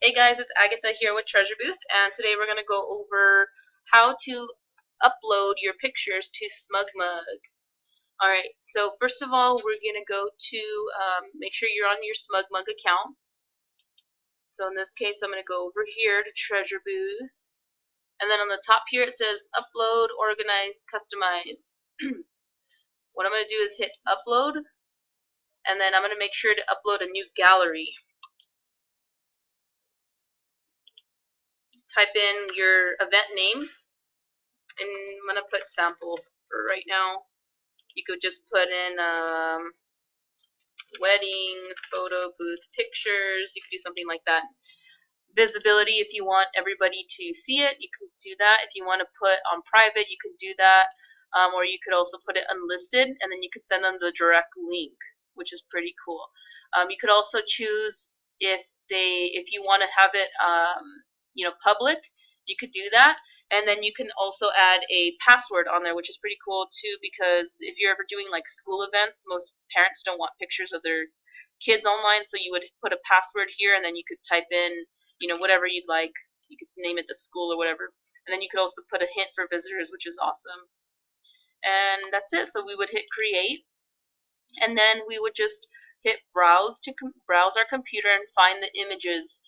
Hey guys, it's Agatha here with Treasure Booth, and today we're going to go over how to upload your pictures to smugmug. Alright, so first of all, we're going to go to, make sure you're on your smugmug account. So in this case, I'm going to go over here to Treasure Booth, and then on the top here it says Upload, Organize, Customize. What I'm going to do is hit Upload, and then I'm going to make sure to upload a new gallery. Type in your event name, and I'm going to put sample for right now. You could just put in wedding photo booth pictures. You could do something like that. Visibility, if you want everybody to see it, you can do that. If you want to put on private, you can do that. Or you could also put it unlisted, and then you could send them the direct link, which is pretty cool. You could also choose if you want to have it public, you could do that. And then you can also add a password on there, which is pretty cool too, because if you're ever doing like school events, most parents don't want pictures of their kids online, so you would put a password here, and then you could type in, whatever you'd like. You could name it the school or whatever. And then you could also put a hint for visitors, which is awesome. And that's it. So we would hit create, and then we would just hit browse to browse our computer and find the images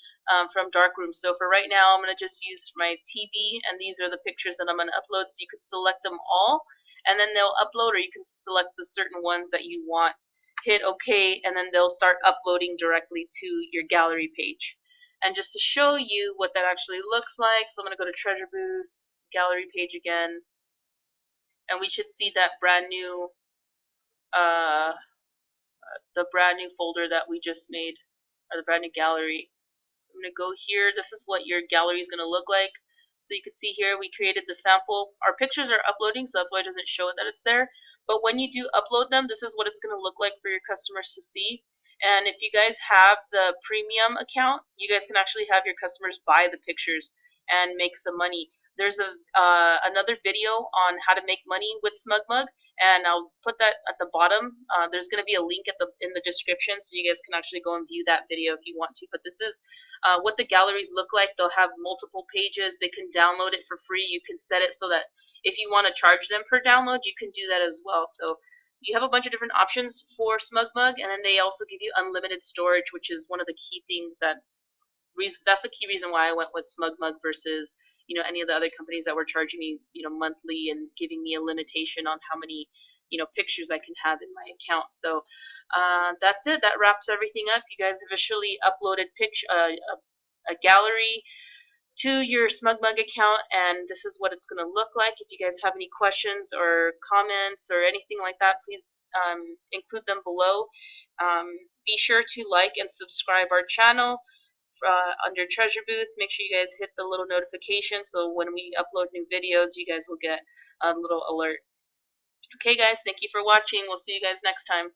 from Darkroom. So for right now, I'm going to just use my TV, and these are the pictures that I'm going to upload. So you could select them all, and then they'll upload, or you can select the certain ones that you want. Hit OK, and then they'll start uploading directly to your gallery page. And just to show you what that actually looks like, so I'm going to go to Treasure Booth, gallery page again, and we should see that brand new the brand new folder that we just made, or the brand new gallery. So I'm going to go here. This is what your gallery is going to look like. So you can see here we created the sample. Our pictures are uploading, so that's why it doesn't show that it's there. But when you do upload them, this is what it's going to look like for your customers to see. And if you guys have the premium account, you guys can actually have your customers buy the pictures and make some money. There's another video on how to make money with smugmug, and I'll put that at the bottom. There's going to be a link in the description, so you guys can actually go and view that video if you want to. But this is what the galleries look like. They'll have multiple pages. They can download it for free. You can set it so that if you want to charge them per download, you can do that as well. So you have a bunch of different options for smugmug, and then they also give you unlimited storage, which is one of the key things that's the key reason why I went with smugmug versus any of the other companies that were charging me monthly and giving me a limitation on how many pictures I can have in my account. So that's it. That wraps everything up. You guys have officially uploaded a gallery to your smugmug account, and this is what it's going to look like. If you guys have any questions or comments or anything like that, please include them below. Be sure to like and subscribe our channel. Under Treasure Booth, make sure you guys hit the little notification so when we upload new videos, you guys will get a little alert. Okay guys, thank you for watching. We'll see you guys next time.